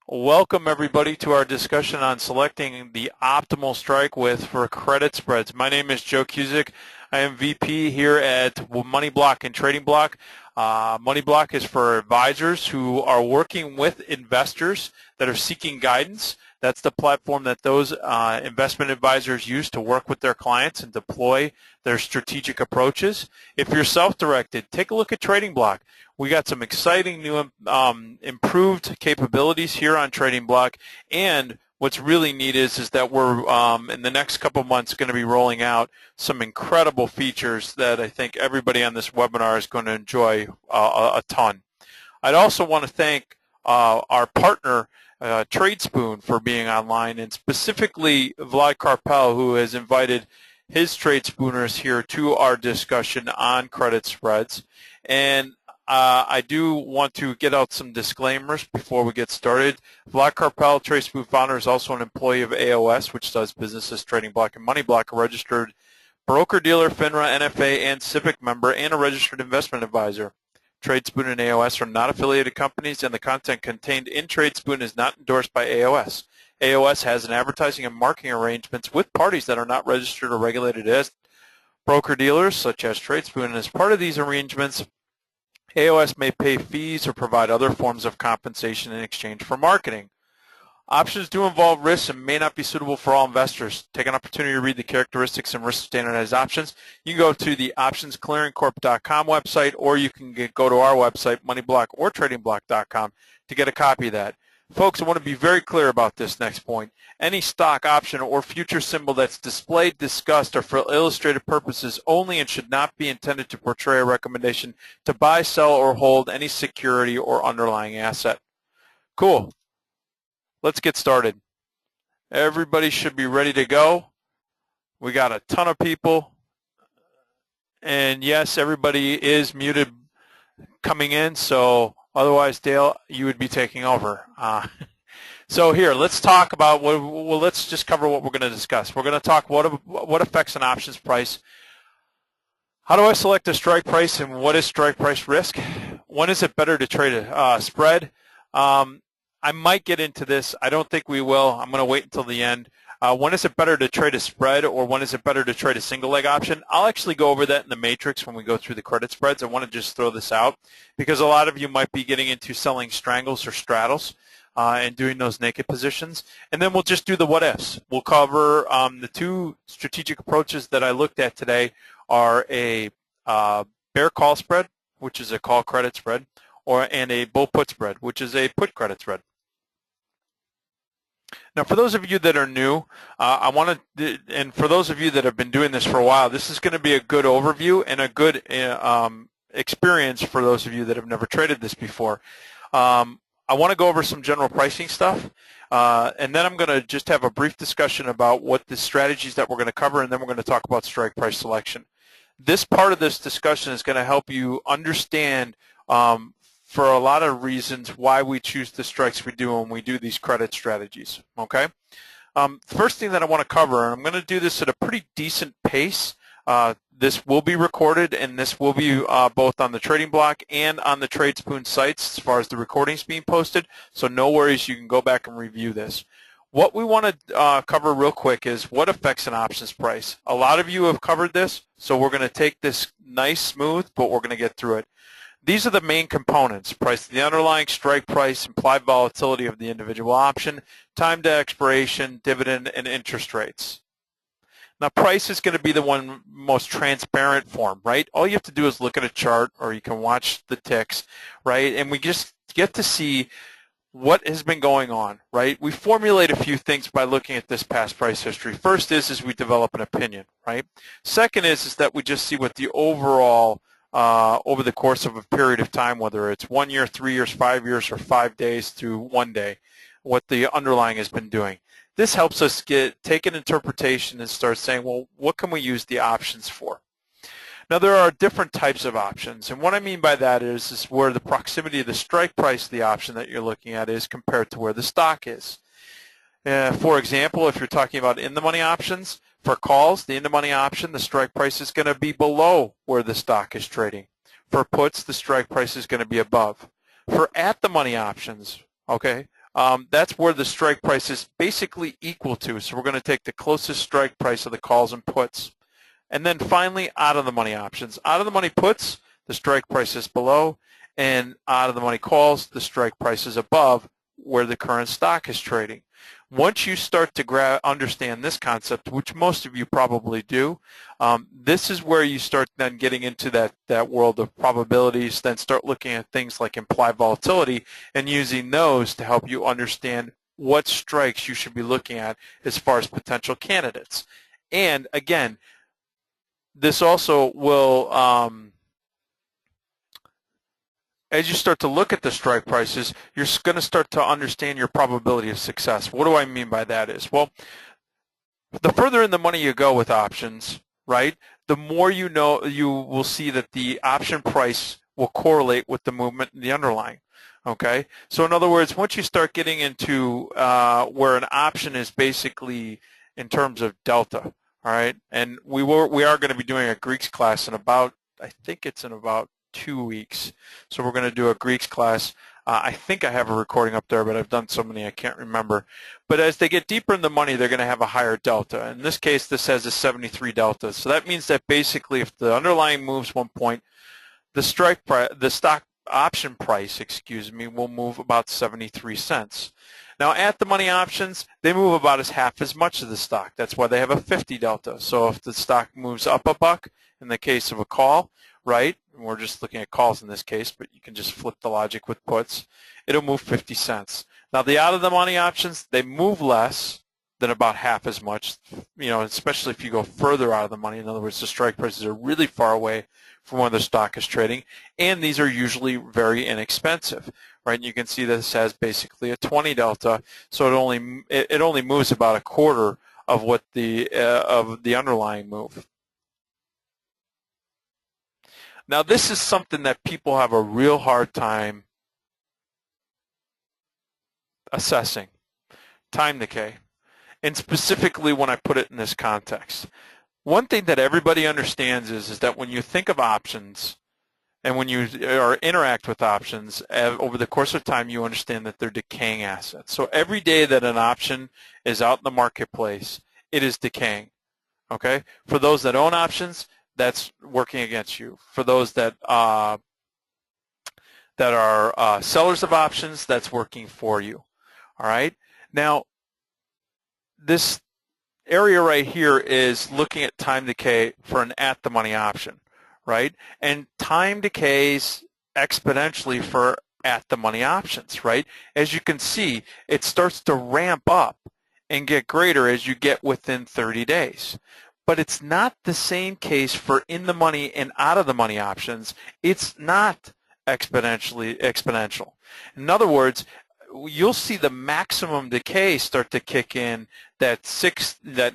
Welcome everybody to our discussion on selecting the optimal strike width for credit spreads. My name is Joe Cusick. I am VP here at MoneyBlock and Trading Block. MoneyBlock is for advisors who are working with investors that are seeking guidance. That's the platform that those investment advisors use to work with their clients and deploy their strategic approaches. If you're self-directed, take a look at Trading Block. We got some exciting new improved capabilities here on Trading Block, and what's really neat is that we're in the next couple months going to be rolling out some incredible features that I think everybody on this webinar is going to enjoy a ton. I'd also want to thank our partner TradeSpoon for being online, and specifically Vlad Karpel, who has invited his TradeSpooners here to our discussion on credit spreads. And I do want to get out some disclaimers before we get started. Vlad Karpel, TradeSpoon founder, is also an employee of AOS, which does business as Trading Block and MoneyBlock, a registered broker-dealer, FINRA, NFA, and Civic member, and a registered investment advisor. TradeSpoon and AOS are not affiliated companies, and the content contained in TradeSpoon is not endorsed by AOS. AOS has an advertising and marketing arrangements with parties that are not registered or regulated as broker-dealers, such as TradeSpoon, and as part of these arrangements, AOS may pay fees or provide other forms of compensation in exchange for marketing. Options do involve risks and may not be suitable for all investors. Take an opportunity to read the characteristics and risks of standardized options. You can go to the optionsclearingcorp.com website, or you can go to our website, MoneyBlock or TradingBlock.com, to get a copy of that. Folks, I want to be very clear about this next point. Any stock, option, or future symbol that's displayed, discussed, or for illustrative purposes only and should not be intended to portray a recommendation to buy, sell, or hold any security or underlying asset. Cool. Let's get started. Everybody should be ready to go. We got a ton of people. And yes, everybody is muted coming in, so otherwise, Dale, you would be taking over. So here, let's talk about, let's just cover what we're going to discuss. We're going to talk what affects an options price. How do I select a strike price, and what is strike price risk? When is it better to trade a spread? I might get into this. I don't think we will. I'm going to wait until the end. When is it better to trade a spread, or when is it better to trade a single leg option? I'll actually go over that in the matrix when we go through the credit spreads. I want to just throw this out because a lot of you might be getting into selling strangles or straddles and doing those naked positions. And then we'll just do the what ifs. We'll cover the two strategic approaches that I looked at today are a bear call spread, which is a call credit spread, and a bull put spread, which is a put credit spread. Now, for those of you that are new, and for those of you that have been doing this for a while, this is going to be a good overview and a good experience for those of you that have never traded this before. I want to go over some general pricing stuff, and then I'm going to just have a brief discussion about what the strategies that we're going to cover, and then we're going to talk about strike price selection. This part of this discussion is going to help you understand for a lot of reasons why we choose the strikes we do when we do these credit strategies, okay? First thing that I want to cover, and I'm going to do this at a pretty decent pace. This will be recorded, and this will be both on the Trading Block and on the TradeSpoon sites as far as the recordings being posted, so no worries, you can go back and review this. What we want to cover real quick is what affects an options price. A lot of you have covered this, so we're going to take this nice, smooth, but we're going to get through it. These are the main components: price of the underlying, strike price, implied volatility of the individual option, time to expiration, dividend, and interest rates. Now, price is going to be the one most transparent form, right? All you have to do is look at a chart, or you can watch the ticks, right? And we just get to see what has been going on, right? We formulate a few things by looking at this past price history. First is we develop an opinion, right? Second is that we just see what the overall over the course of a period of time, whether it's 1 year, 3 years, 5 years, or 5 days through 1 day, what the underlying has been doing. This helps us take an interpretation and start saying, well, what can we use the options for? Now, there are different types of options, and what I mean by that is where the proximity of the strike price of the option that you're looking at is compared to where the stock is. For example, if you're talking about in-the-money options, for calls, the in-the-money option, the strike price is going to be below where the stock is trading. For puts, the strike price is going to be above. For at-the-money options, okay, that's where the strike price is basically equal to. So we're going to take the closest strike price of the calls and puts. And then finally, out of the money options. Out of the money puts, the strike price is below, and out of the money calls, the strike price is above where the current stock is trading. Once you start to understand this concept, which most of you probably do, this is where you start then getting into that world of probabilities, then start looking at things like implied volatility and using those to help you understand what strikes you should be looking at as far as potential candidates. And again, this also will, as you start to look at the strike prices, you're going to start to understand your probability of success. What do I mean by that is, well, the further in the money you go with options, right, the more you will see that the option price will correlate with the movement in the underlying. Okay, so in other words, once you start getting into where an option is basically in terms of delta, all right, and we are going to be doing a Greeks class in about, I think it's in about 2 weeks. So we're going to do a Greeks class. I think I have a recording up there, but I've done so many I can't remember. But as they get deeper in the money, they're going to have a higher delta. In this case, this has a 73 delta. So that means that basically if the underlying moves 1 point, the stock option price, will move about 73 cents. Now at the money options, they move about half as much of the stock. That's why they have a 50 delta. So if the stock moves up $1, in the case of a call, right, and we're just looking at calls in this case, but you can just flip the logic with puts, it'll move 50 cents. Now the out of the money options, they move less than about half as much, especially if you go further out of the money. In other words, the strike prices are really far away from where the stock is trading, and these are usually very inexpensive, right? And you can see this has basically a 20 delta, so it only moves about a quarter of what of the underlying move. Now this is something that people have a real hard time assessing, time decay, and specifically when I put it in this context. One thing that everybody understands is that when you think of options and when you interact with options over the course of time, you understand that they're decaying assets. So every day that an option is out in the marketplace, it is decaying. Okay? For those that own options, that's working against you. For those that are sellers of options, that's working for you. All right? Now, this area right here is looking at time decay for an at-the-money option, right? And time decays exponentially for at-the-money options, right? As you can see, it starts to ramp up and get greater as you get within 30 days. But it's not the same case for in-the-money and out-of-the-money options. It's not exponential. In other words, you'll see the maximum decay start to kick in that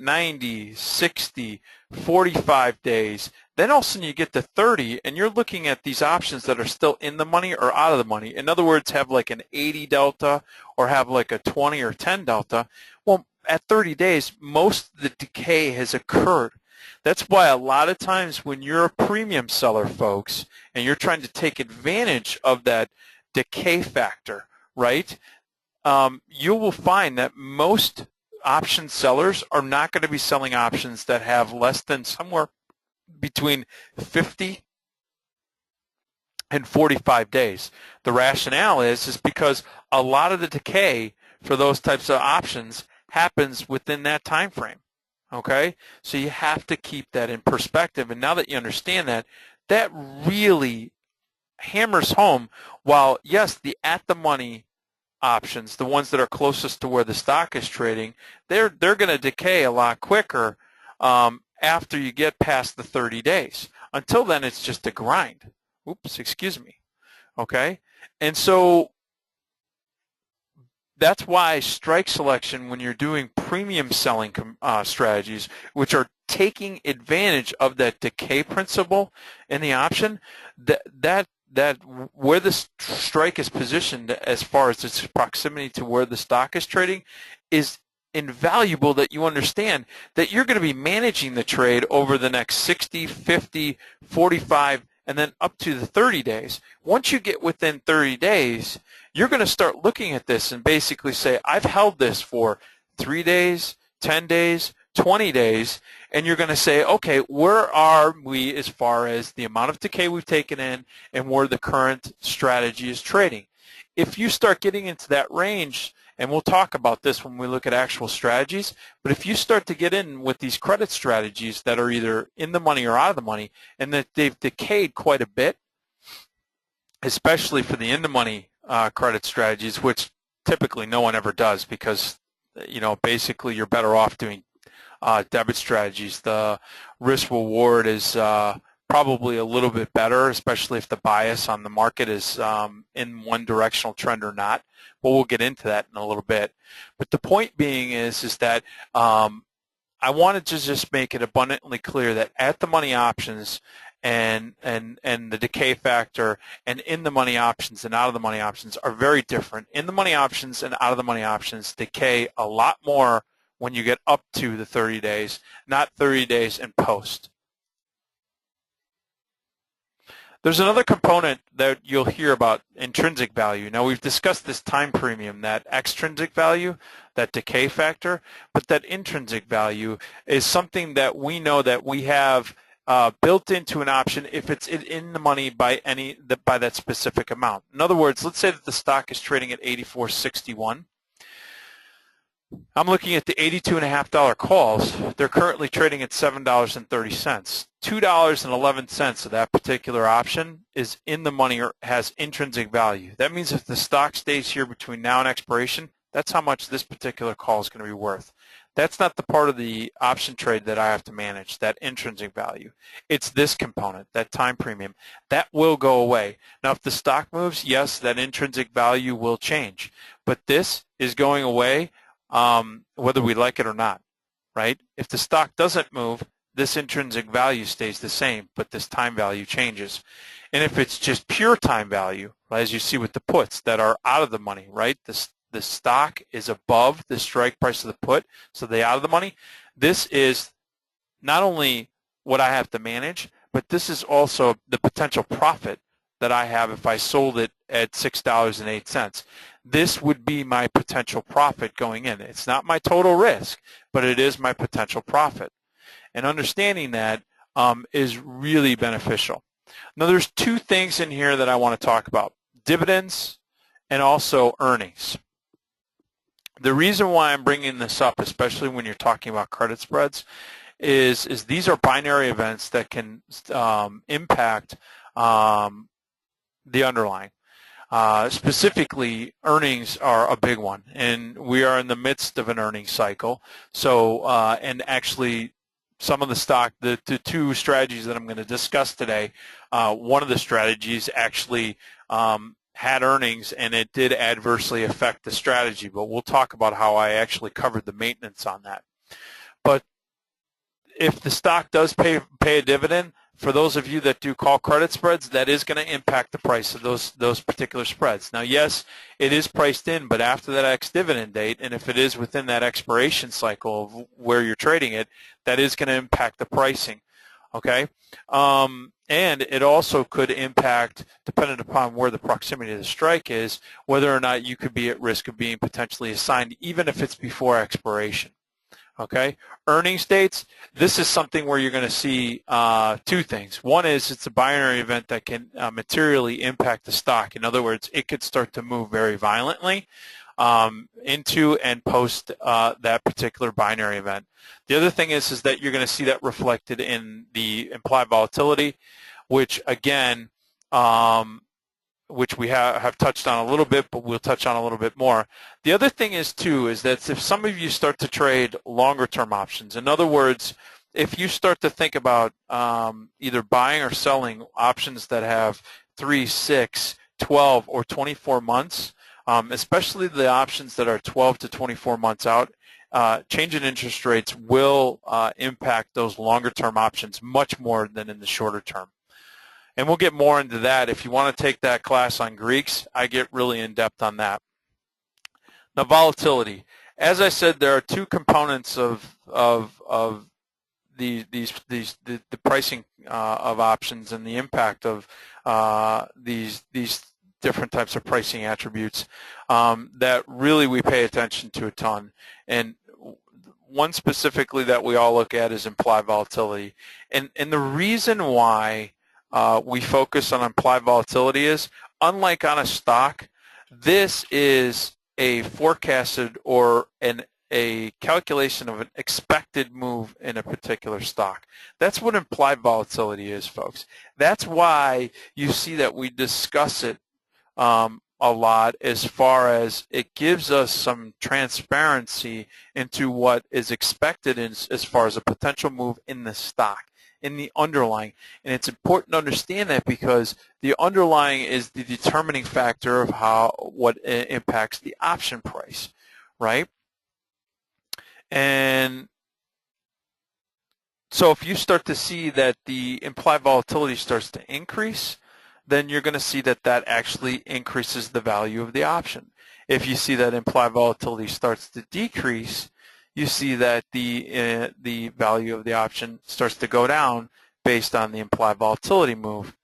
90, 60, 45 days. Then all of a sudden you get to 30, and you're looking at these options that are still in the money or out of the money. In other words, have like an 80 delta or have like a 20 or 10 delta. Well, at 30 days, most of the decay has occurred. That's why a lot of times when you're a premium seller, folks, and you're trying to take advantage of that decay factor, right, you will find that most option sellers are not going to be selling options that have less than somewhere between 50 and 45 days. The rationale is because a lot of the decay for those types of options happens within that time frame. Okay? So you have to keep that in perspective. And now that you understand that, that really hammers home, while yes, the at-the-money options, the ones that are closest to where the stock is trading, they're going to decay a lot quicker after you get past the 30 days. Until then, it's just a grind. Oops, excuse me. Okay? And so that's why strike selection, when you're doing premium selling strategies, which are taking advantage of that decay principle in the option, that where the strike is positioned as far as its proximity to where the stock is trading is invaluable, that you understand that you're going to be managing the trade over the next 60, 50, 45, and then up to the 30 days. Once you get within 30 days, you're going to start looking at this and basically say, I've held this for 3 days, 10 days, 20 days, and you're going to say, okay, where are we as far as the amount of decay we've taken in and where the current strategy is trading? If you start getting into that range, and we'll talk about this when we look at actual strategies, but if you start to get in with these credit strategies that are either in the money or out of the money, and that they've decayed quite a bit, especially for the in-the-money credit strategies, which typically no one ever does because, basically you're better off doing debit strategies. The risk reward is probably a little bit better, especially if the bias on the market is in one directional trend or not. But we'll get into that in a little bit. But the point being is that I wanted to just make it abundantly clear that at the money options and the decay factor and in the money options and out of the money options are very different. In the money options and out of the money options decay a lot more when you get up to the 30 days, not 30 days and post. There's another component that you'll hear about, intrinsic value. Now, we've discussed this time premium, that extrinsic value, that decay factor, but that intrinsic value is something that we know that we have built into an option if it's in the money by that specific amount. In other words, let's say that the stock is trading at 84.61. I'm looking at the $82.50 calls. They're currently trading at $7.30. $2.11 of that particular option is in the money or has intrinsic value. That means if the stock stays here between now and expiration, that's how much this particular call is going to be worth. That's not the part of the option trade that I have to manage, that intrinsic value. It's this component, that time premium. That will go away. Now, if the stock moves, yes, that intrinsic value will change. But this is going away whether we like it or not, right? If the stock doesn't move, this intrinsic value stays the same, but this time value changes. And if it's just pure time value, as you see with the puts that are out of the money, right? The stock is above the strike price of the put, so they out of the money. This is not only what I have to manage, but this is also the potential profit that I have if I sold it at $6.08. This would be my potential profit going in. It's not my total risk, but it is my potential profit. And understanding that is really beneficial. Now, there's two things in here that I want to talk about, dividends and also earnings. The reason why I'm bringing this up, especially when you're talking about credit spreads, is these are binary events that can impact the underlying. Specifically, earnings are a big one, and we are in the midst of an earnings cycle. So, and actually, some of the stock, the two strategies that I'm going to discuss today, one of the strategies actually had earnings, and it did adversely affect the strategy, but we'll talk about how I actually covered the maintenance on that. But if the stock does pay a dividend, for those of you that do call credit spreads, that is going to impact the price of those particular spreads. Now, yes, it is priced in, but after that ex-dividend date, and if it is within that expiration cycle of where you're trading it, that is going to impact the pricing, okay? And it also could impact, depending upon where the proximity of the strike is, whether or not you could be at risk of being potentially assigned, even if it's before expiration. Okay, earnings dates, this is something where you're going to see two things. One is it's a binary event that can materially impact the stock. In other words, it could start to move very violently into and post that particular binary event. The other thing is that you're going to see that reflected in the implied volatility, which again, which we have touched on a little bit, but we'll touch on a little bit more. The other thing is, too, is that if some of you start to trade longer-term options, in other words, if you start to think about either buying or selling options that have 3, 6, 12, or 24 months, especially the options that are 12 to 24 months out, change in interest rates will impact those longer-term options much more than in the shorter term. And we'll get more into that. If you want to take that class on Greeks, I get really in-depth on that. Now, volatility. As I said, there are two components of the pricing of options and the impact of these different types of pricing attributes that really we pay attention to a ton. And one specifically that we all look at is implied volatility. And the reason why we focus on implied volatility is, unlike on a stock, this is a forecasted or a calculation of an expected move in a particular stock. That's what implied volatility is, folks. That's why you see that we discuss it a lot, as far as it gives us some transparency into what is expected as far as a potential move in the stock, in the underlying. And it's important to understand that, because the underlying is the determining factor of what impacts the option price, right? And so if you start to see that the implied volatility starts to increase, then you're going to see that that actually increases the value of the option. If you see that implied volatility starts to decrease, you see that the value of the option starts to go down based on the implied volatility move.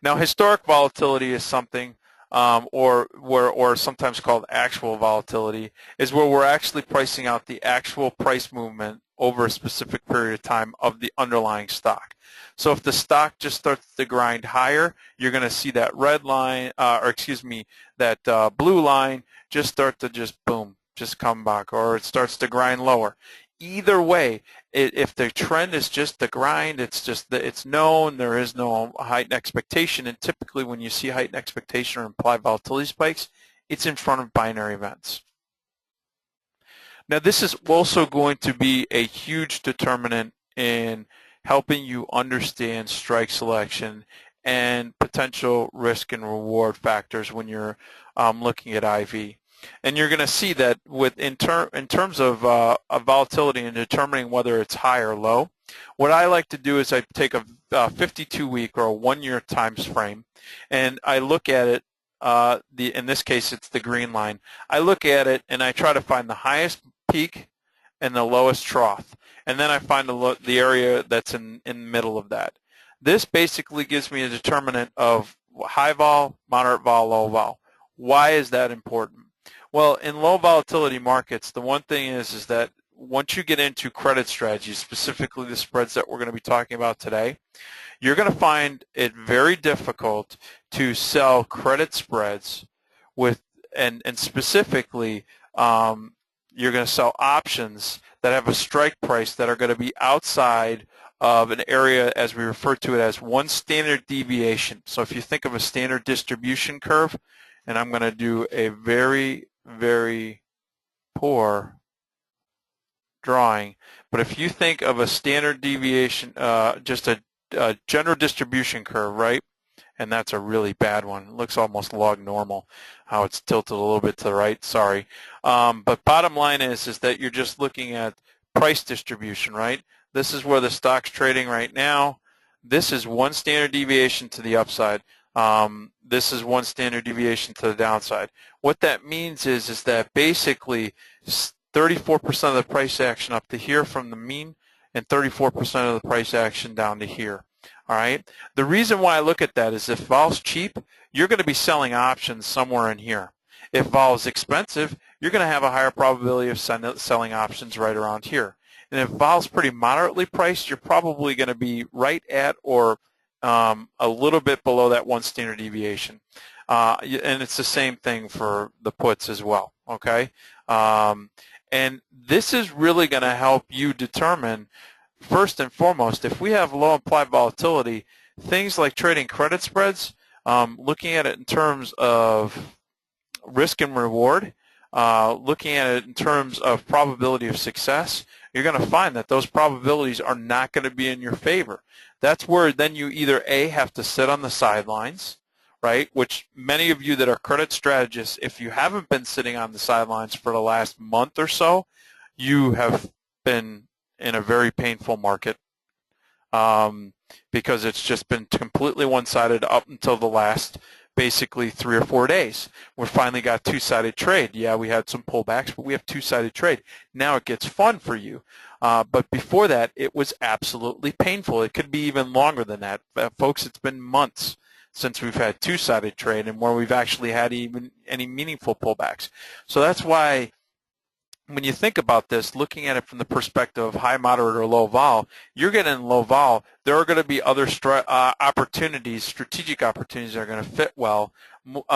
Now, historic volatility is something, or sometimes called actual volatility, is where we're actually pricing out the actual price movement over a specific period of time of the underlying stock. So if the stock just starts to grind higher, you're going to see that red line, that blue line just start to boom, just come back, or it starts to grind lower. Either way, if the trend is just the grind, it's known, there is no heightened expectation, and typically when you see heightened expectation or implied volatility spikes, it's in front of binary events. Now, this is also going to be a huge determinant in helping you understand strike selection and potential risk and reward factors when you're looking at IV. And you're going to see that in terms of volatility and determining whether it's high or low, what I like to do is I take a 52-week or a 1-year time frame, and I look at it. In this case, it's the green line. I look at it and I try to find the highest peak and the lowest trough, and then I find the area that's in the middle of that. This basically gives me a determinant of high vol, moderate vol, low vol. Why is that important? Well, in low volatility markets, the one thing is that once you get into credit strategies, specifically the spreads that we're going to be talking about today, you're going to find it very difficult to sell credit spreads and specifically you're going to sell options that have a strike price that are going to be outside of an area, as we refer to it as one standard deviation. So if you think of a standard distribution curve, and I'm going to do a very, very poor drawing, but if you think of a standard deviation, just a general distribution curve, right? And that's a really bad one. It looks almost log normal, how it's tilted a little bit to the right, sorry. But bottom line is that you're just looking at price distribution, right? This is where the stock's trading right now. This is one standard deviation to the upside. This is one standard deviation to the downside. What that means is that basically 34% of the price action up to here from the mean and 34% of the price action down to here. All right. The reason why I look at that is if vol's cheap, you're going to be selling options somewhere in here. If vol is expensive, you're going to have a higher probability of selling options right around here. And if vol's pretty moderately priced, you're probably going to be right at or a little bit below that one standard deviation. And it's the same thing for the puts as well. Okay. And this is really going to help you determine, first and foremost, if we have low implied volatility, things like trading credit spreads, looking at it in terms of risk and reward, looking at it in terms of probability of success, you're going to find that those probabilities are not going to be in your favor. That's where then you either A, have to sit on the sidelines, right, which many of you that are credit strategists, if you haven't been sitting on the sidelines for the last month or so, you have been in a very painful market because it's just been completely one-sided up until the last basically 3 or 4 days. We finally got two-sided trade. Yeah, we had some pullbacks, but we have two-sided trade. Now it gets fun for you. But before that, it was absolutely painful. It could be even longer than that. Folks, it's been months since we've had two-sided trade and where we've actually had even any meaningful pullbacks. So that's why when you think about this, looking at it from the perspective of high, moderate, or low vol, you're getting low vol. There are going to be other opportunities, strategic opportunities that are going to fit well,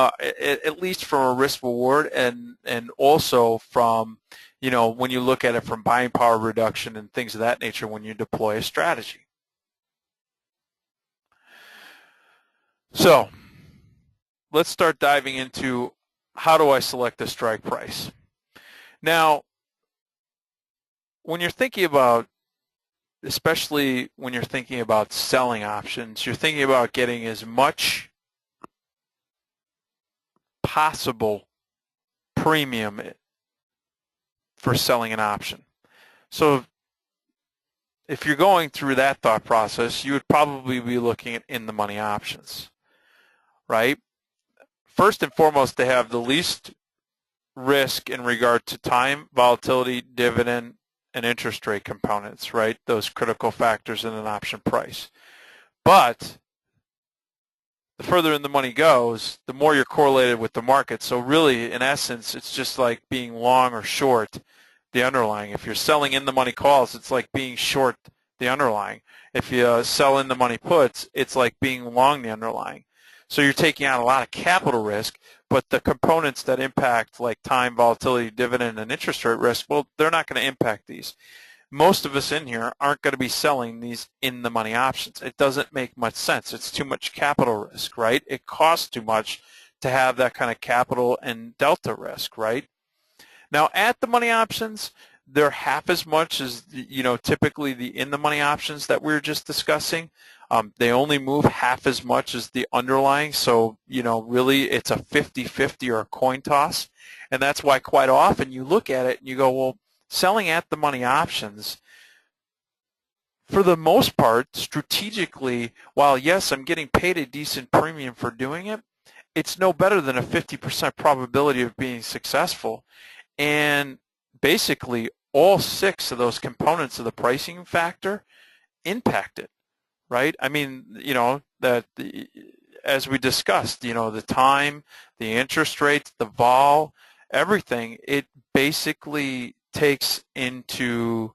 at least from a risk reward and also from, when you look at it from buying power reduction and things of that nature when you deploy a strategy. So let's start diving into how do I select a strike price. Now, when you're thinking about, especially when you're thinking about selling options, you're thinking about getting as much possible premium for selling an option. So if you're going through that thought process, you would probably be looking at in-the-money options, right? First and foremost, they have the least risk in regard to time, volatility, dividend, and interest rate components, right? Those critical factors in an option price. But the further in the money goes, the more you're correlated with the market. So really, in essence, it's just like being long or short the underlying. If you're selling in the money calls, it's like being short the underlying. If you sell in the money puts, it's like being long the underlying. So you're taking on a lot of capital risk, but the components that impact like time, volatility, dividend, and interest rate risk, well, they're not going to impact these. Most of us in here aren't going to be selling these in-the-money options. It doesn't make much sense. It's too much capital risk, right? It costs too much to have that kind of capital and delta risk, right? Now, at-the-money options, they're half as much as, typically the in-the-money options that we were just discussing. They only move half as much as the underlying, so, really it's a 50-50 or a coin toss. And that's why quite often you look at it and you go, well, selling at-the-money options, for the most part, strategically, while yes, I'm getting paid a decent premium for doing it, it's no better than a 50% probability of being successful. And basically, all 6 of those components of the pricing factor impact it, right? I mean, as we discussed, the time, the interest rates, the vol, everything, it basically takes into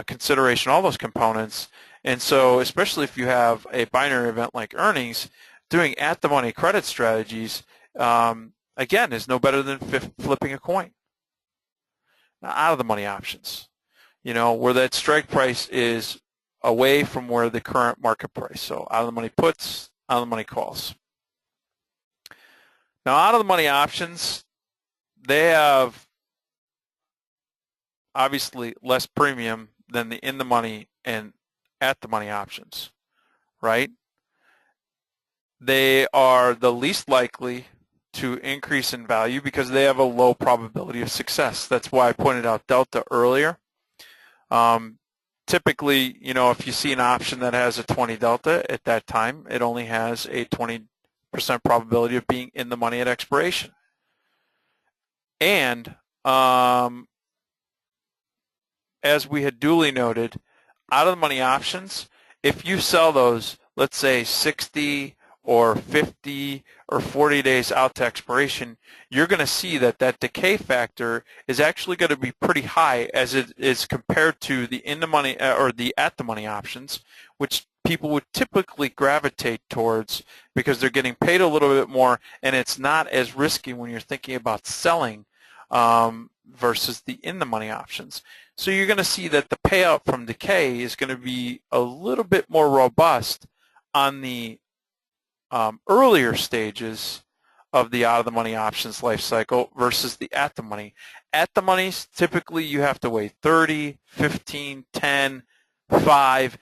consideration all those components. And so especially if you have a binary event like earnings, doing at-the-money credit strategies, again, is no better than flipping a coin. Now, out-of-the-money options, where that strike price is away from where the current market price. So out-of-the-money puts, out-of-the-money calls. Now, out-of-the-money options, they have obviously less premium than the in-the-money and at-the-money options, right? They are the least likely to increase in value because they have a low probability of success. That's why I pointed out delta earlier. Typically, if you see an option that has a 20 delta at that time, it only has a 20% probability of being in the money at expiration. And as we had duly noted, out-of-the-money options, if you sell those, let's say 60 or 50 or 40 days out to expiration, you're going to see that that decay factor is actually going to be pretty high as it is compared to the in-the-money or the at-the-money options, which people would typically gravitate towards because they're getting paid a little bit more and it's not as risky when you're thinking about selling versus the in-the-money options. So you're going to see that the payout from decay is going to be a little bit more robust on the earlier stages of the out-of-the-money options life cycle versus the at-the-money. At-the-moneys, typically you have to wait 30, 15, 10, 5.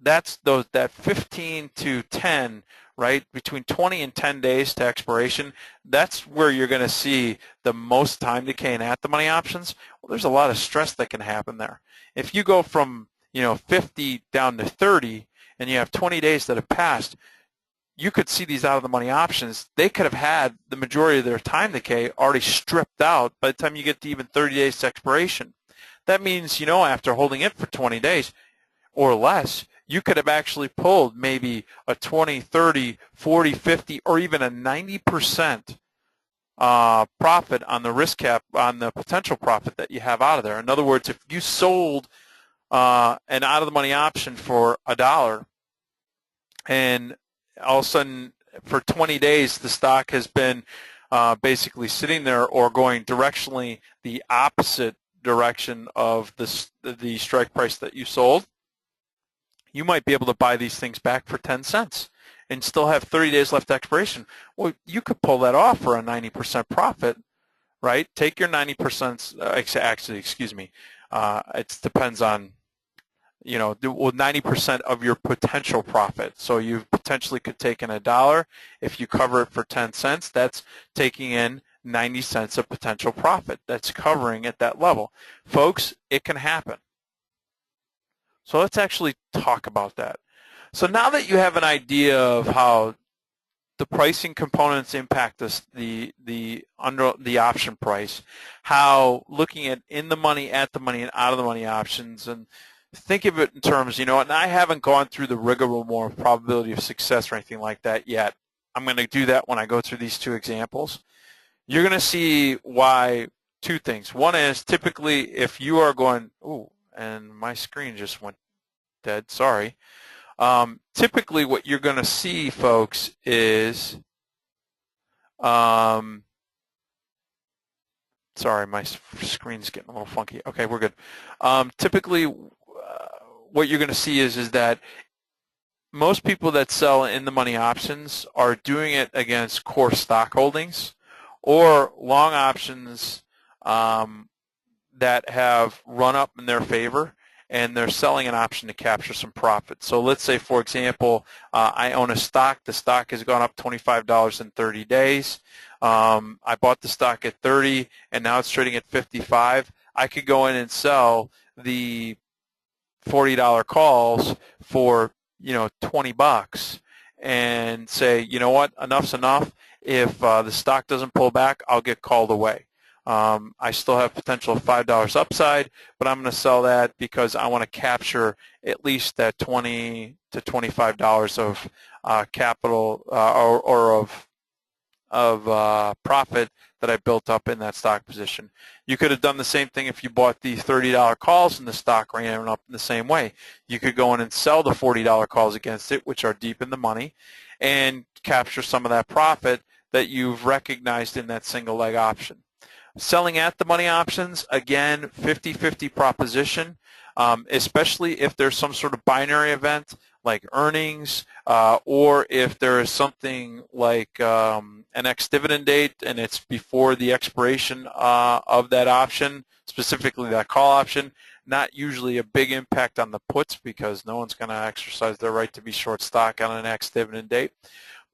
That's that 15 to 10, right, between 20 and 10 days to expiration. That's where you're going to see the most time decay in at-the-money options. Well, there's a lot of stress that can happen there. If you go from 50 down to 30 and you have 20 days that have passed, you could see these out-of-the-money options. They could have had the majority of their time decay already stripped out by the time you get to even 30 days to expiration. That means, after holding it for 20 days or less, you could have actually pulled maybe a 20, 30, 40, 50, or even a 90% profit on the risk cap, on the potential profit that you have out of there. In other words, if you sold an out-of-the-money option for $1, and all of a sudden for 20 days the stock has been basically sitting there or going directionally the opposite direction of the strike price that you sold, you might be able to buy these things back for 10 cents and still have 30 days left expiration. Well, you could pull that off for a 90% profit, right? Take your 90%, actually, excuse me, it depends on, 90% of your potential profit. So you potentially could take in $1. If you cover it for 10 cents, that's taking in 90 cents of potential profit. That's covering at that level. Folks, it can happen. So let's actually talk about that. So now that you have an idea of how the pricing components impact the option price, how looking at in the money, at the money, and out of the money options, and think of it in terms, and I haven't gone through the rigmarole of probability of success or anything like that yet. I'm going to do that when I go through these two examples. You're going to see why two things. One is typically if you are going, ooh, and my screen just went dead, sorry. Typically what you're going to see, folks, is, sorry, my screen's getting a little funky. Okay, we're good. Typically what you're going to see is that most people that sell in the money options are doing it against core stock holdings or long options that have run up in their favor, and they're selling an option to capture some profit. So let's say, for example, I own a stock. The stock has gone up $25 in 30 days. I bought the stock at 30, and now it's trading at 55. I could go in and sell the $40 calls for 20 bucks and say, you know what, enough's enough. If the stock doesn't pull back, I'll get called away. I still have potential of $5 upside, but I'm going to sell that because I want to capture at least that $20 to $25 of capital or of profit that I built up in that stock position. You could have done the same thing if you bought the $30 calls and the stock ran up in the same way. You could go in and sell the $40 calls against it, which are deep in the money, and capture some of that profit that you've recognized in that single leg option. Selling at the money options, again, 50-50 proposition, especially if there's some sort of binary event like earnings, or if there is something like an ex-dividend date and it's before the expiration of that option, specifically that call option. Not usually a big impact on the puts because no one's going to exercise their right to be short stock on an ex-dividend date.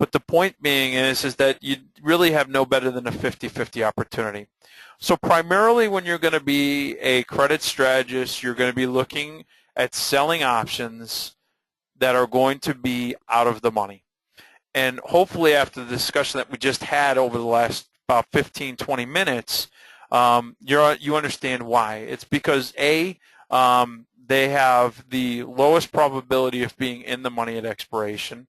But the point being is that you really have no better than a 50-50 opportunity. So primarily when you're going to be a credit strategist, you're going to be looking at selling options that are going to be out of the money. And hopefully after the discussion that we just had over the last about 15, 20 minutes, you understand why. It's because A, they have the lowest probability of being in the money at expiration.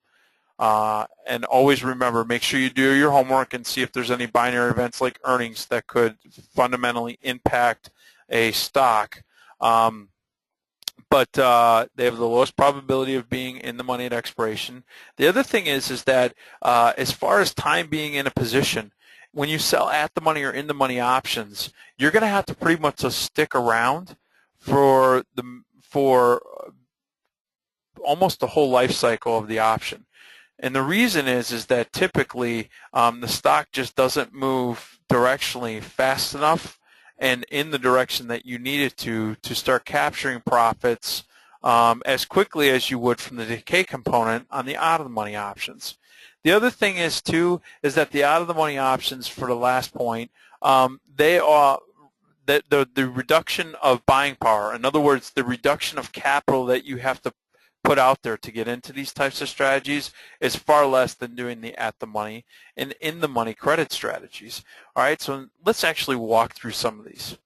And always remember, make sure you do your homework and see if there's any binary events like earnings that could fundamentally impact a stock. But they have the lowest probability of being in the money at expiration. The other thing is that as far as time being in a position, when you sell at the money or in the money options, you're going to have to pretty much just stick around for almost the whole life cycle of the option. And the reason is that typically the stock just doesn't move directionally fast enough and in the direction that you need it to start capturing profits as quickly as you would from the decay component on the out-of-the-money options. The other thing is that the out-of-the-money options, for the last point, they are the reduction of buying power. In other words, the reduction of capital that you have to put out there to get into these types of strategies is far less than doing the at-the-money and in-the-money credit strategies. All right, so let's actually walk through some of these.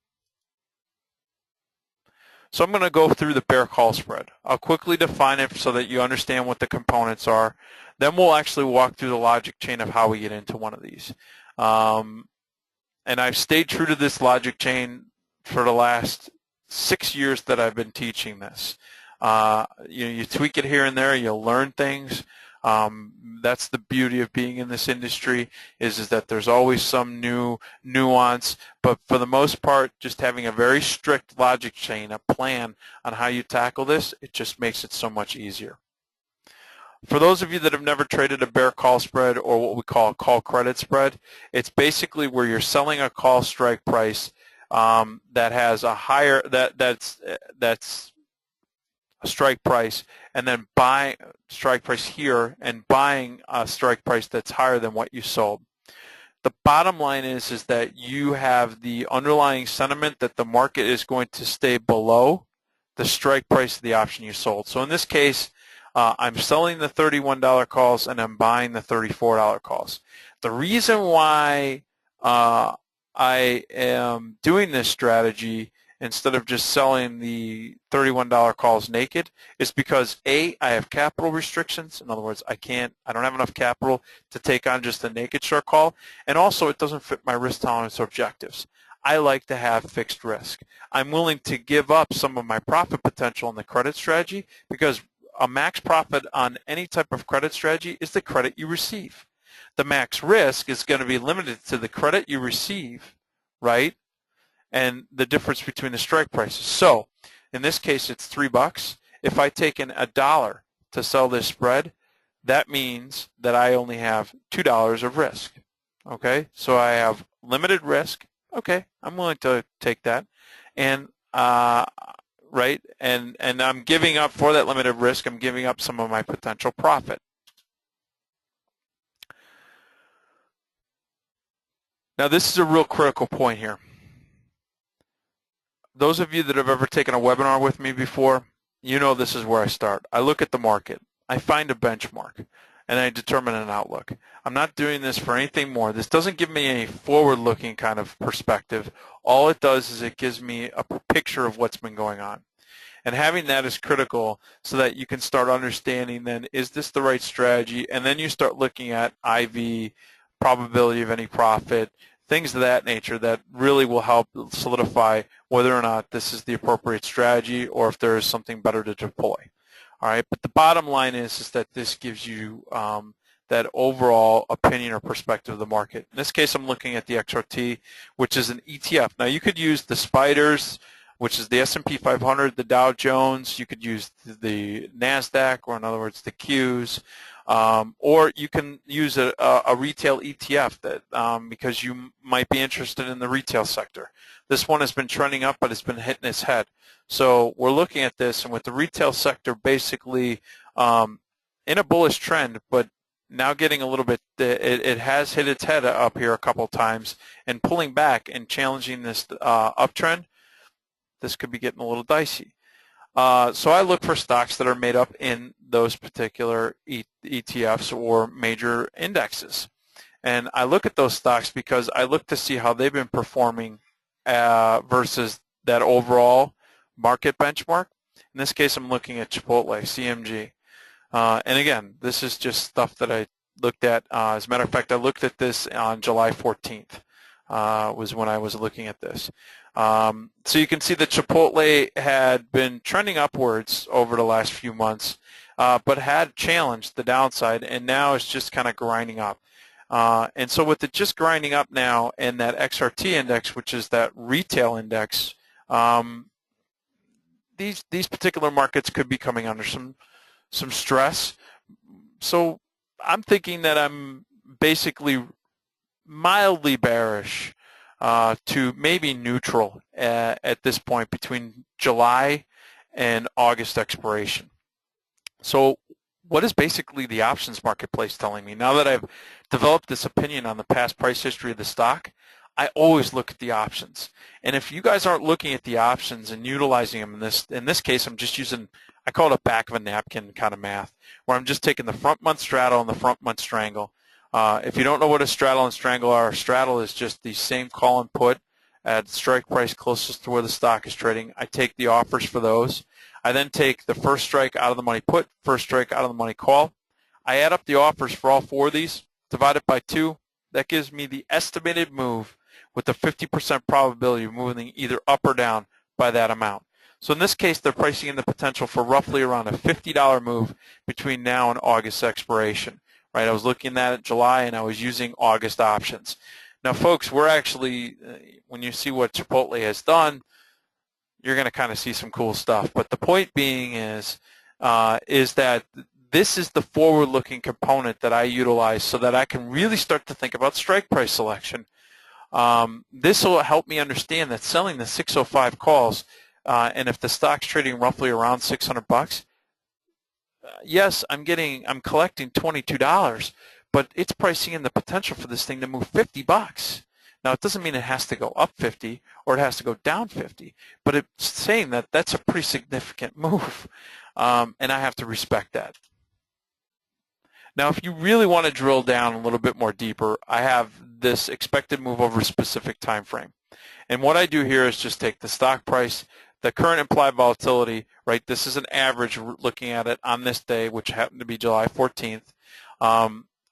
So I'm going to go through the bear call spread. I'll quickly define it so that you understand what the components are. Then we'll actually walk through the logic chain of how we get into one of these. And I've stayed true to this logic chain for the last 6 years that I've been teaching this. You tweak it here and there, you'll learn things. That's the beauty of being in this industry is that there's always some new nuance, but for the most part, just having a very strict logic chain, a plan on how you tackle this, it just makes it so much easier. For those of you that have never traded a bear call spread or what we call a call credit spread, it's basically where you're selling a call strike price that has a higher that's a strike price, and then buying strike price here and buying a strike price that's higher than what you sold. The bottom line is that you have the underlying sentiment that the market is going to stay below the strike price of the option you sold. So in this case, I'm selling the $31 calls and I'm buying the $34 calls. The reason why I am doing this strategy instead of just selling the $31 calls naked is because A, I have capital restrictions. In other words, I don't have enough capital to take on just a naked short call, and also it doesn't fit my risk tolerance objectives. I like to have fixed risk. I'm willing to give up some of my profit potential in the credit strategy because a max profit on any type of credit strategy is the credit you receive. The max risk is going to be limited to the credit you receive, right? And the difference between the strike prices. So in this case, it's $3. If I take in $1 to sell this spread, that means that I only have $2 of risk. Okay, so I have limited risk. Okay, I'm willing to take that, and right, and I'm giving up for that limited risk. I'm giving up some of my potential profit. Now, this is a real critical point here. Those of you that have ever taken a webinar with me before, you know this is where I start. I look at the market. I find a benchmark, and I determine an outlook. I'm not doing this for anything more. This doesn't give me a forward-looking kind of perspective. All it does is it gives me a picture of what's been going on. And having that is critical so that you can start understanding then, is this the right strategy? And then you start looking at IV, probability of any profit, things of that nature that really will help solidify whether or not this is the appropriate strategy or if there is something better to deploy. All right, but the bottom line is that this gives you that overall opinion or perspective of the market. In this case, I'm looking at the XRT, which is an ETF. Now, you could use the spiders, which is the S&P 500, the Dow Jones. You could use the NASDAQ, or in other words, the Qs. Or you can use a retail ETF that because you might be interested in the retail sector. This one has been trending up, but it's been hitting its head. So we're looking at this, and with the retail sector basically in a bullish trend, but now getting a little bit, it has hit its head up here a couple times and pulling back and challenging this uptrend. This could be getting a little dicey. So I look for stocks that are made up in those particular ETFs or major indexes. And I look at those stocks because I look to see how they've been performing versus that overall market benchmark. In this case, I'm looking at Chipotle, CMG. And again, this is just stuff that I looked at. As a matter of fact, I looked at this on July 14th was when I was looking at this. So you can see that Chipotle had been trending upwards over the last few months, but had challenged the downside, and now it's just kind of grinding up. And so with it just grinding up now, and that XRT index, which is that retail index, these particular markets could be coming under some stress. So I'm thinking that I'm basically mildly bearish to maybe neutral at this point between July and August expiration. So what is basically the options marketplace telling me? Now that I've developed this opinion on the past price history of the stock, I always look at the options. And if you guys aren't looking at the options and utilizing them in this case, I'm just using, I call it a back of a napkin kind of math, where I'm just taking the front month straddle and the front month strangle. If you don't know what a straddle and strangle are, a straddle is just the same call and put at strike price closest to where the stock is trading. I take the offers for those. I then take the first strike out of the money put, first strike out of the money call. I add up the offers for all 4 of these, divide it by 2. That gives me the estimated move with a 50% probability of moving either up or down by that amount. So in this case, they're pricing in the potential for roughly around a $50 move between now and August expiration. Right? I was looking at it July, and I was using August options. Now, folks, we're actually, when you see what Chipotle has done, you're going to kind of see some cool stuff. But the point being is that this is the forward-looking component that I utilize so that I can really start to think about strike price selection. This will help me understand that selling the 605 calls, and if the stock's trading roughly around $600, yes, I'm collecting $22, but it's pricing in the potential for this thing to move $50. Now, it doesn't mean it has to go up 50 or it has to go down 50, but it's saying that that's a pretty significant move, and I have to respect that. Now, if you really want to drill down a little bit more deeper, I have this expected move over a specific time frame. And what I do here is just take the stock price, the current implied volatility, right? This is an average looking at it on this day, which happened to be July 14th.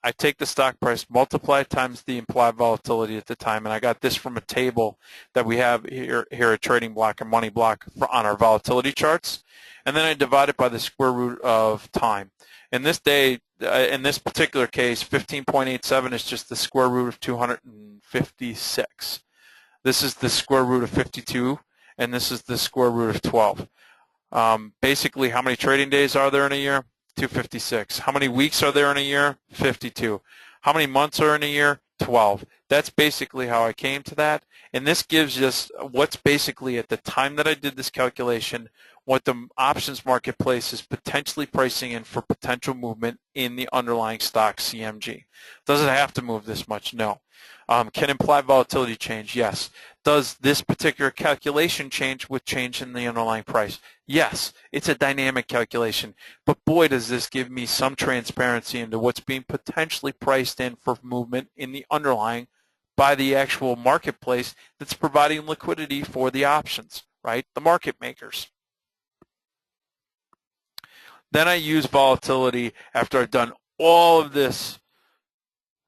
I take the stock price, multiply it times the implied volatility at the time, and I got this from a table that we have here at Trading Block and Money Block on our volatility charts. And then I divide it by the square root of time. In this particular case, 15.87 is just the square root of 256. This is the square root of 52, and this is the square root of 12. Basically, how many trading days are there in a year? 256. How many weeks are there in a year? 52. How many months are in a year? 12. That's basically how I came to that. And this gives us what's basically at the time that I did this calculation, what the options marketplace is potentially pricing in for potential movement in the underlying stock CMG. Does it have to move this much? No. Can implied volatility change? Yes. Does this particular calculation change with change in the underlying price? Yes. It's a dynamic calculation. But boy, does this give me some transparency into what's being potentially priced in for movement in the underlying by the actual marketplace that's providing liquidity for the options, right? The market makers. Then I use volatility after I've done all of this,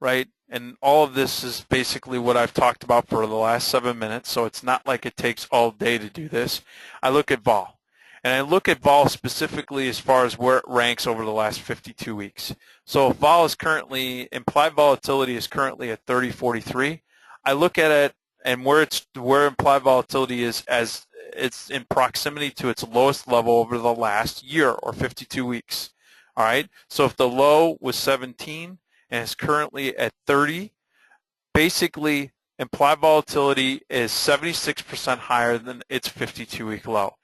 right? And all of this is basically what I've talked about for the last 7 minutes, so it's not like it takes all day to do this. I look at vol. And I look at vol specifically as far as where it ranks over the last 52 weeks. So if vol is currently, implied volatility is currently at 30.43. I look at it and where implied volatility is as it's in proximity to its lowest level over the last year or 52 weeks. All right. So if the low was 17 and is currently at 30, basically implied volatility is 76% higher than its 52-week low.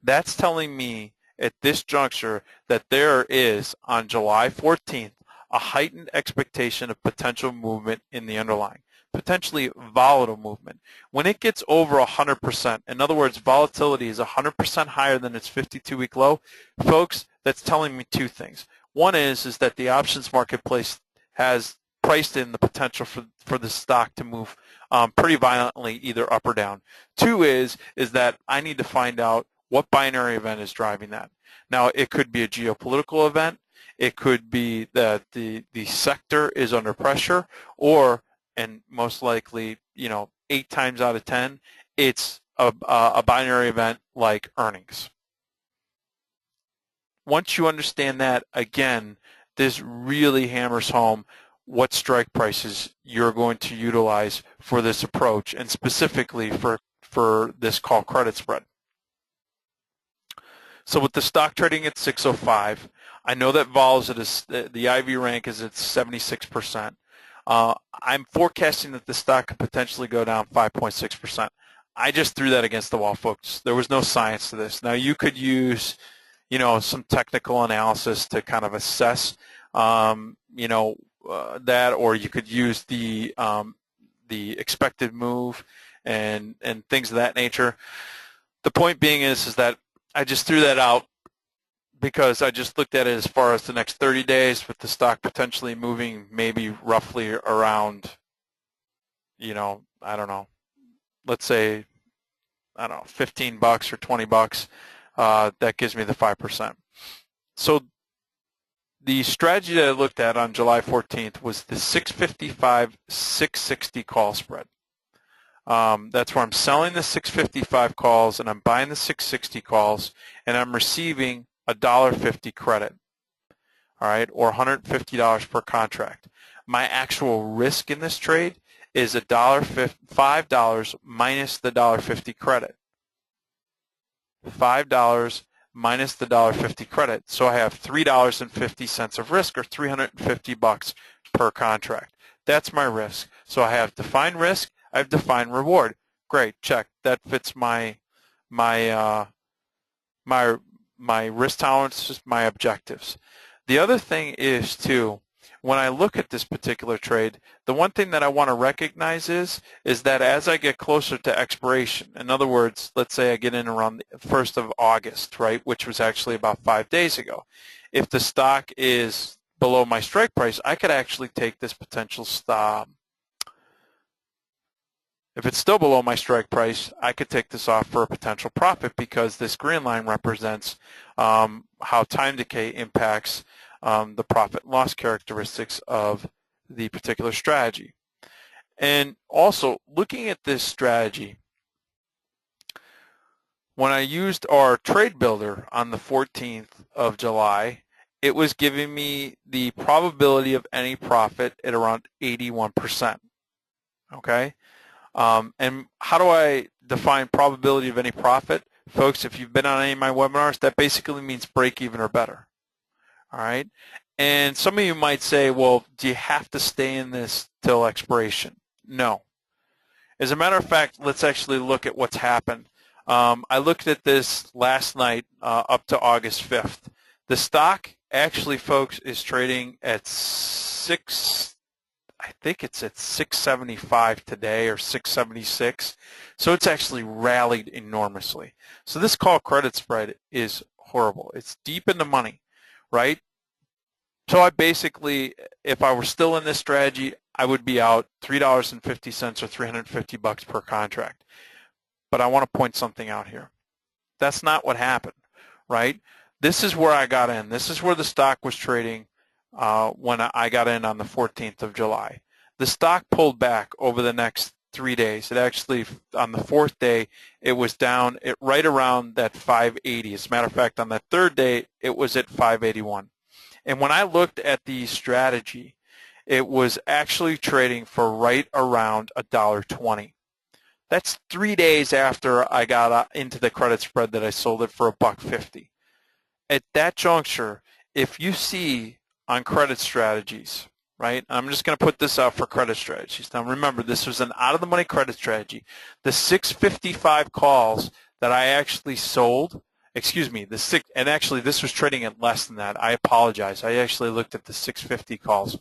That's telling me at this juncture that there is, on July 14th, a heightened expectation of potential movement in the underlying, potentially volatile movement. When it gets over 100%, in other words, volatility is 100% higher than its 52-week low, folks, that's telling me two things. One is that the options marketplace has priced in the potential for the stock to move pretty violently, either up or down. Two is that I need to find out what binary event is driving that. Now, it could be a geopolitical event. It could be that the sector is under pressure, or, and most likely, 8 times out of 10, it's a binary event like earnings. Once you understand that, again, this really hammers home what strike prices you're going to utilize for this approach, and specifically for this call credit spread. So with the stock trading at 605, I know that vol is at the IV rank is at 76%. I'm forecasting that the stock could potentially go down 5.6%. I just threw that against the wall, folks. There was no science to this. Now, you could use, some technical analysis to kind of assess, that, or you could use the expected move and things of that nature. The point being is that I just threw that out because I just looked at it as far as the next 30 days with the stock potentially moving maybe roughly around, I don't know, let's say, I don't know, 15 bucks or 20 bucks, that gives me the 5%. So the strategy that I looked at on July 14th was the 655-660 call spread. That's where I'm selling the 655 calls and I'm buying the 660 calls, and I'm receiving $1.50 credit, all right, or $150 per contract. My actual risk in this trade is $5 minus the $1.50 credit. $5 minus the $1.50 credit. So I have $3.50 of risk, or 350 bucks per contract. That's my risk. So I have defined risk, I have defined reward. Great, check. That fits my risk tolerance, my objectives. The other thing is too, when I look at this particular trade, the one thing that I want to recognize is that as I get closer to expiration, in other words, let's say I get in around the 1st of August, right, which was actually about 5 days ago. If the stock is below my strike price, I could actually take this potential stop. If it's still below my strike price, I could take this off for a potential profit, because this green line represents how time decay impacts the profit and loss characteristics of the particular strategy. And also, looking at this strategy, when I used our trade builder on the 14th of July, it was giving me the probability of any profit at around 81%. Okay? And how do I define probability of any profit? Folks, if you've been on any of my webinars, that basically means break even or better. All right? And some of you might say, well, do you have to stay in this till expiration? No. As a matter of fact, let's actually look at what's happened. I looked at this last night up to August 5th. The stock actually, folks, is trading at I think it's at 675 today, or 676. So it's actually rallied enormously. So this call credit spread is horrible. It's deep in the money, right? So I basically, if I were still in this strategy, I would be out $3.50 or 350 bucks per contract. But I want to point something out here. That's not what happened, right? This is where I got in. This is where the stock was trading when I got in on the 14th of July. The stock pulled back over the next 3 days. It actually, on the 4th day, it was down at right around that 580. As a matter of fact, on that 3rd day, it was at 581. And when I looked at the strategy, it was actually trading for right around $1.20. That's 3 days after I got into the credit spread that I sold it for $1.50. At that juncture, if you see on credit strategies, right, I'm just going to put this out for credit strategies. Now remember, this was an out-of-the-money credit strategy. The 655 calls that I actually sold, and actually this was trading at less than that. I apologize. I actually looked at the 650 calls.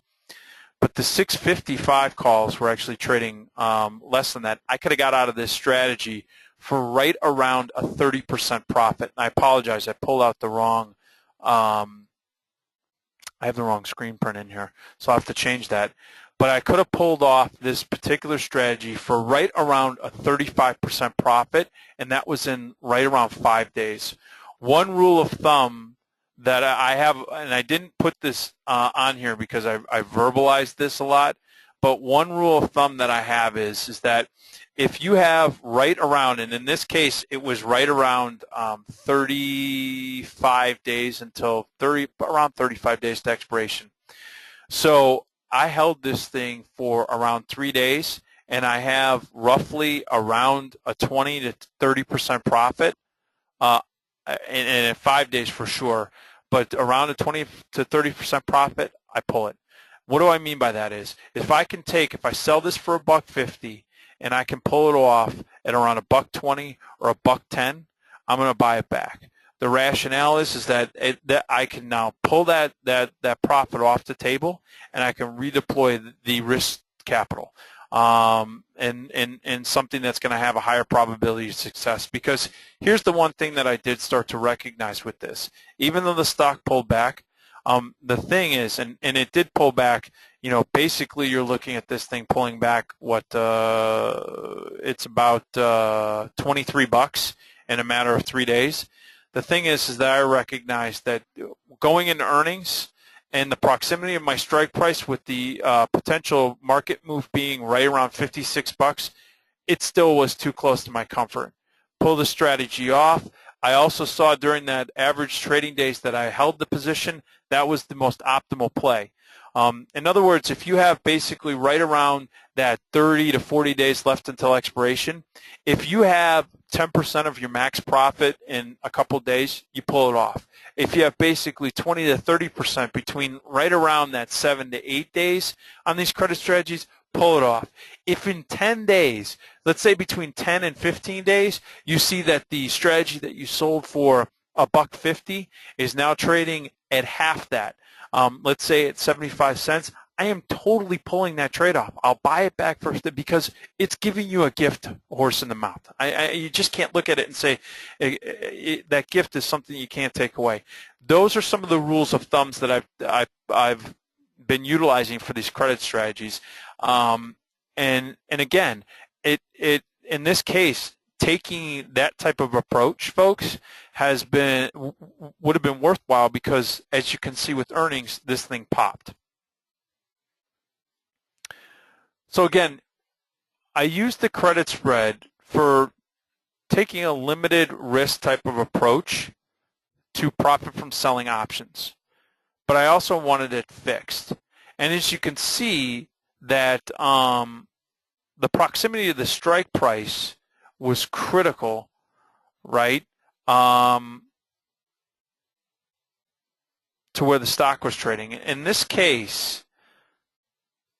But the 655 calls were actually trading less than that. I could have got out of this strategy for right around a 30% profit. And I apologize. I pulled out the wrong, I have the wrong screen print in here, so I'll have to change that. But I could have pulled off this particular strategy for right around a 35% profit, and that was in right around 5 days. One rule of thumb that I have, and I didn't put this on here because I verbalized this a lot, but one rule of thumb that I have is that if you have right around, and in this case it was right around 35 days until around 35 days to expiration. So I held this thing for around 3 days, and I have roughly around a 20 to 30% profit, and in 5 days for sure, but around a 20 to 30% profit, I pull it. What do I mean by that is, if I sell this for $1.50 and I can pull it off at around $1.20 or $1.10, I'm going to buy it back. The rationale is that I can now pull that profit off the table, and I can redeploy the risk capital and something that's going to have a higher probability of success. Because here's the one thing that I did start to recognize with this. Even though the stock pulled back, the thing is, and it did pull back, basically you're looking at this thing pulling back it's about $23 in a matter of 3 days. The thing is that I recognize that going into earnings and the proximity of my strike price with the potential market move being right around $56, it still was too close to my comfort. Pull the strategy off. I also saw during that average trading days that I held the position, that was the most optimal play. In other words, if you have basically right around that 30 to 40 days left until expiration, if you have 10% of your max profit in a couple of days, you pull it off. If you have basically 20 to 30% between right around that 7 to 8 days on these credit strategies, pull it off. If in 10 days, let's say between 10 and 15 days, you see that the strategy that you sold for $1.50 is now trading at half that, let's say at 75 cents, I am totally pulling that trade off. I'll buy it back first because it's giving you a gift horse in the mouth. You just can't look at it and say that gift is something you can't take away. Those are some of the rules of thumbs that I've been utilizing for these credit strategies. And again, it in this case, taking that type of approach, folks, would have been worthwhile because, as you can see with earnings, this thing popped. So again, I used the credit spread for taking a limited risk type of approach to profit from selling options, but I also wanted it fixed. And as you can see, that the proximity of the strike price was critical, right, to where the stock was trading. In this case,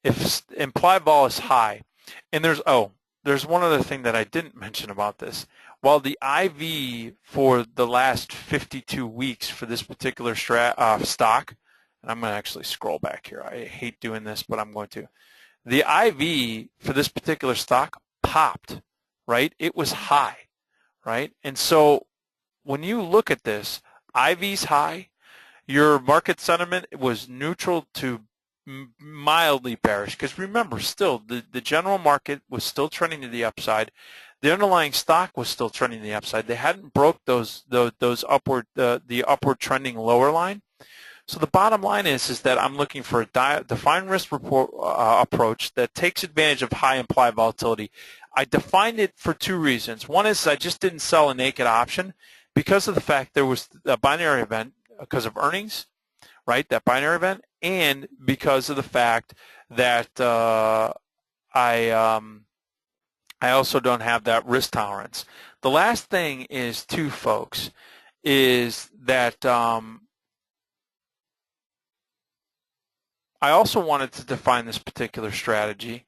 if implied vol is high, and there's one other thing that I didn't mention about this. While the IV for the last 52 weeks for this particular stock, and I'm going to actually scroll back here. I hate doing this, but I'm going to. The IV for this particular stock popped, right? It was high, right? And so when you look at this, IV's high, your market sentiment was neutral to mildly bearish, because remember, still the general market was still trending to the upside. The underlying stock was still trending to the upside. They hadn't broke those upward the upward trending lower line. So the bottom line is that I'm looking for a defined risk approach that takes advantage of high implied volatility. I defined it for two reasons. One is I just didn't sell a naked option because of the fact there was a binary event because of earnings, right, that binary event, and because of the fact that I also don't have that risk tolerance. The last thing is, too, folks, is that I also wanted to define this particular strategy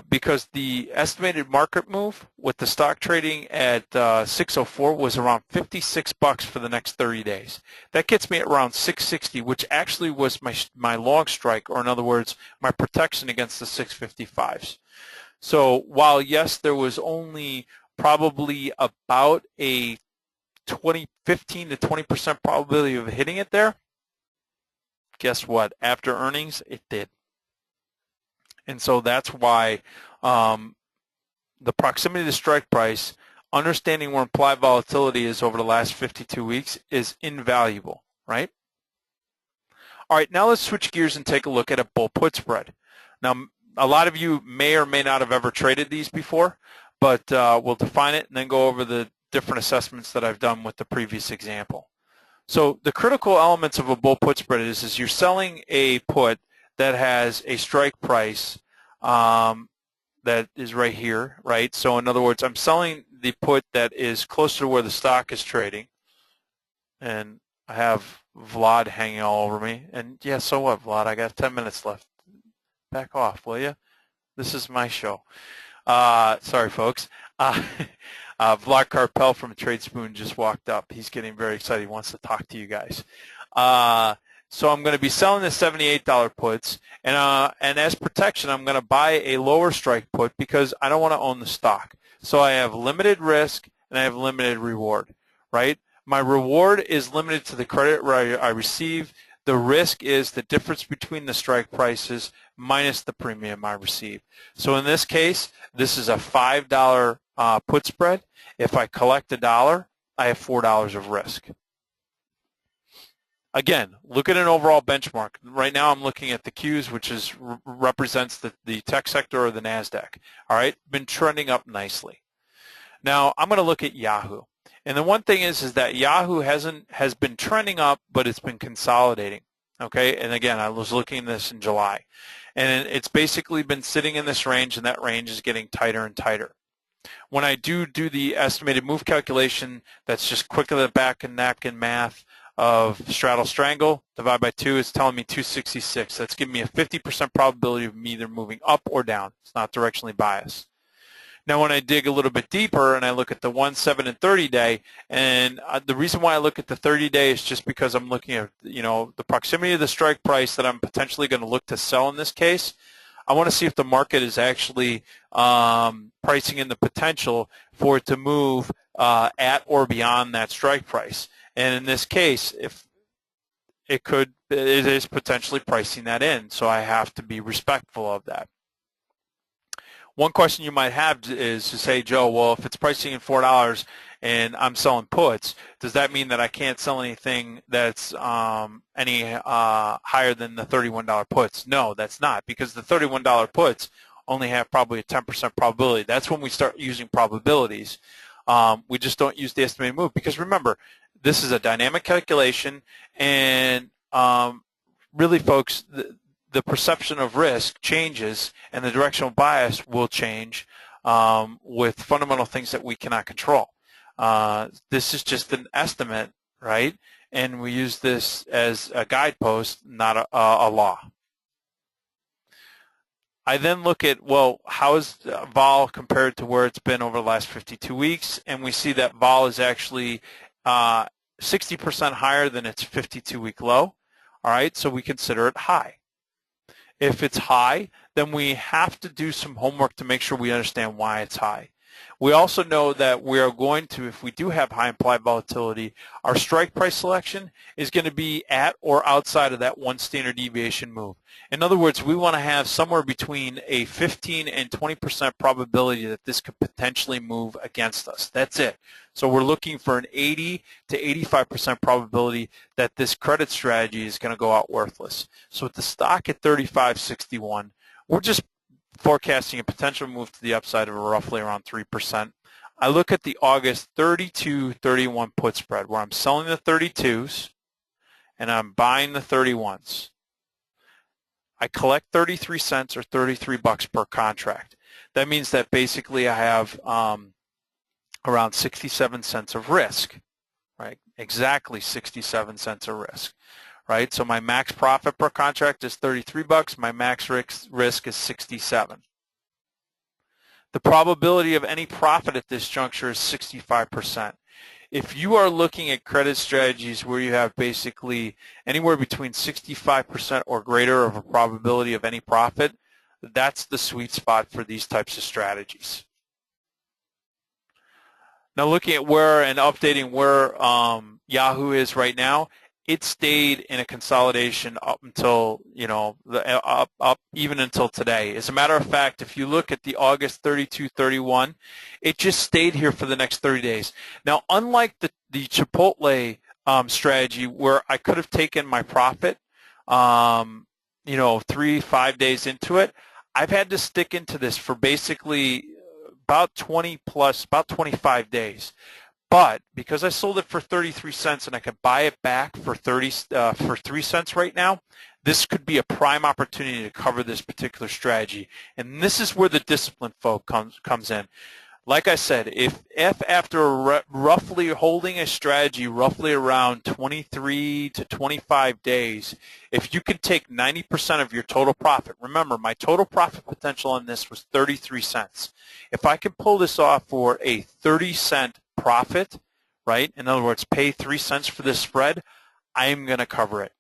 because the estimated market move with the stock trading at 604 was around $56 for the next 30 days. That gets me at around 660, which actually was my long strike, or in other words, my protection against the 655s. So while, yes, there was only probably about a 15 to 20% probability of hitting it there, guess what? After earnings, it did. And so that's why the proximity to strike price, understanding where implied volatility is over the last 52 weeks is invaluable, right? All right, now let's switch gears and take a look at a bull put spread. Now, a lot of you may or may not have ever traded these before, but we'll define it and then go over the different assessments that I've done with the previous example. So the critical elements of a bull put spread is you're selling a put that has a strike price that is right here, right? So in other words, I'm selling the put that is closer to where the stock is trading, and I have Vlad hanging all over me. And yeah, so what, Vlad? I got 10 minutes left. Back off, will you? This is my show. Sorry, folks. Vlad Karpel from TradeSpoon just walked up. He's getting very excited. He wants to talk to you guys. So I'm going to be selling the $78 puts, and as protection, I'm going to buy a lower strike put because I don't want to own the stock. So I have limited risk and I have limited reward, right? My reward is limited to the credit where I receive The risk is the difference between the strike prices minus the premium I receive. So in this case, this is a $5 put spread. If I collect $1, I have $4 of risk. Again, look at an overall benchmark. Right now I'm looking at the Qs, which represents the tech sector or the NASDAQ. All right, been trending up nicely. Now I'm going to look at Yahoo. And the one thing is that Yahoo has been trending up, but it's been consolidating. Okay, and again, I was looking at this in July. And it's basically been sitting in this range, and that range is getting tighter and tighter. When I do the estimated move calculation, that's just quick in the back and napkin math of straddle strangle, divide by 2, it's telling me 266. That's giving me a 50% probability of me either moving up or down. It's not directionally biased. Now when I dig a little bit deeper and I look at the 1, 7, and 30-day, and the reason why I look at the 30-day is just because I'm looking at, the proximity of the strike price that I'm potentially going to look to sell in this case. I want to see if the market is actually pricing in the potential for it to move at or beyond that strike price. And in this case, if it is potentially pricing that in, so I have to be respectful of that. One question you might have is to say, Joe, well, if it's pricing in $4 and I'm selling puts, does that mean that I can't sell anything that's any higher than the $31 puts? No, that's not, because the $31 puts only have probably a 10% probability. That's when we start using probabilities. We just don't use the estimated move, because remember, this is a dynamic calculation, and really, folks, the perception of risk changes, and the directional bias will change with fundamental things that we cannot control. This is just an estimate, right? And we use this as a guidepost, not a law. I then look at, well, how is vol compared to where it's been over the last 52 weeks? And we see that vol is actually 60% higher than its 52-week low. All right, so we consider it high. If it's high, then we have to do some homework to make sure we understand why it's high. We also know that we are going to, if we do have high implied volatility, our strike price selection is going to be at or outside of that 1 standard deviation move. In other words, we want to have somewhere between a 15 and 20% probability that this could potentially move against us. That's it. So we're looking for an 80 to 85% probability that this credit strategy is going to go out worthless. So with the stock at 35.61, we're just forecasting a potential move to the upside of roughly around 3%. I look at the August 32-31 put spread, where I'm selling the 32s and I'm buying the 31s. I collect 33 cents or $33 per contract. That means that basically I have around 67 cents of risk, right? Exactly 67 cents of risk, right? So my max profit per contract is $33. My max risk is 67. The probability of any profit at this juncture is 65%. If you are looking at credit strategies where you have basically anywhere between 65% or greater of a probability of any profit, that's the sweet spot for these types of strategies. Now looking at where and updating where Yahoo is right now, it stayed in a consolidation up until, even until today. As a matter of fact, if you look at the August 32-31, it just stayed here for the next 30 days. Now, unlike the Chipotle strategy where I could have taken my profit, 3-5 days into it, I've had to stick into this for basically about 25 days. But because I sold it for 33 cents and I could buy it back for 3 cents right now, this could be a prime opportunity to cover this particular strategy. And this is where the discipline folk comes in. Like I said, if after roughly holding a strategy roughly around 23 to 25 days, if you can take 90% of your total profit, remember my total profit potential on this was 33 cents. If I can pull this off for a 30-cent profit, right? In other words, pay 3 cents for this spread, I am going to cover it.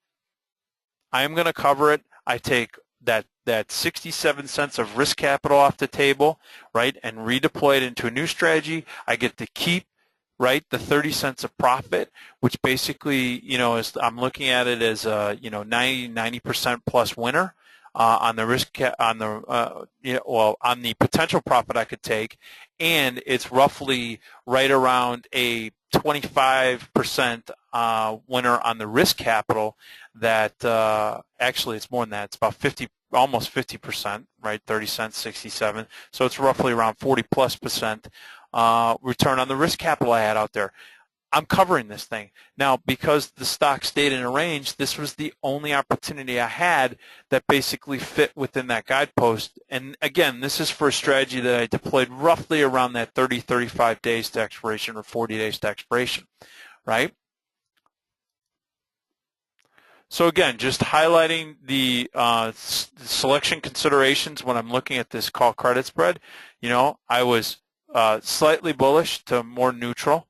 I am going to cover it. I take that 67 cents of risk capital off the table, right, and redeploy it into a new strategy. I get to keep right? The 30 cents of profit, which basically, is I'm looking at it as a 90% plus winner on the risk on the on the potential profit I could take, and it's roughly right around a 25% winner on the risk capital. That actually it's more than that. It's about 50, almost 50%, right? 30 cents, 67. So it's roughly around 40+% return on the risk capital I had out there. I'm covering this thing. Now, because the stock stayed in a range, this was the only opportunity I had that basically fit within that guidepost. And again, this is for a strategy that I deployed roughly around that 30, 35 days to expiration or 40 days to expiration, right? So again, just highlighting the selection considerations when I'm looking at this call credit spread. I was slightly bullish to more neutral.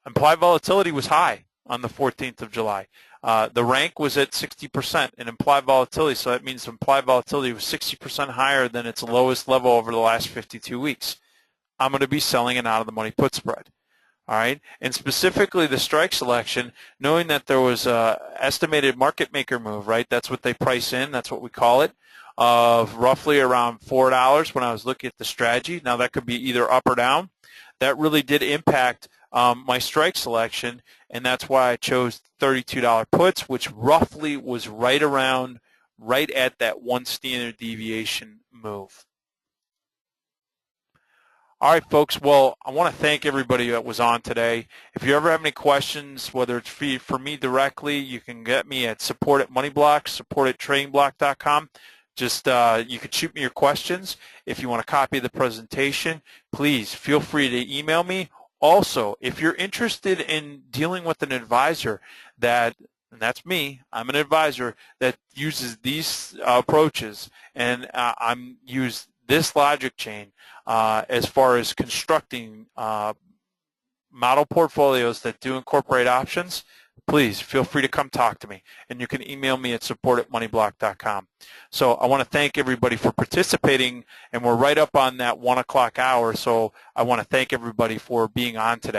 Implied volatility was high on the 14th of July. The rank was at 60% in implied volatility, so that means implied volatility was 60% higher than its lowest level over the last 52 weeks. I'm going to be selling it out of the money put spread. All right, and specifically the strike selection, knowing that there was a estimated market maker move, right? That's what they price in. That's what we call it, of roughly around $4 when I was looking at the strategy. Now that could be either up or down. That really did impact my strike selection, and that's why I chose $32 puts, which roughly was right at that one standard deviation move. All right, folks. Well, I want to thank everybody that was on today. If you ever have any questions, whether it's for me directly, you can get me at support@moneyblock, support@tradingblock.com. Just you can shoot me your questions. If you want a copy of the presentation, please feel free to email me. Also, if you're interested in dealing with an advisor and that's me, I'm an advisor that uses these approaches, and I'm use this logic chain as far as constructing model portfolios that do incorporate options, please feel free to come talk to me. And you can email me at support@moneyblock.com. So I want to thank everybody for participating, and we're right up on that 1 o'clock hour, so I want to thank everybody for being on today.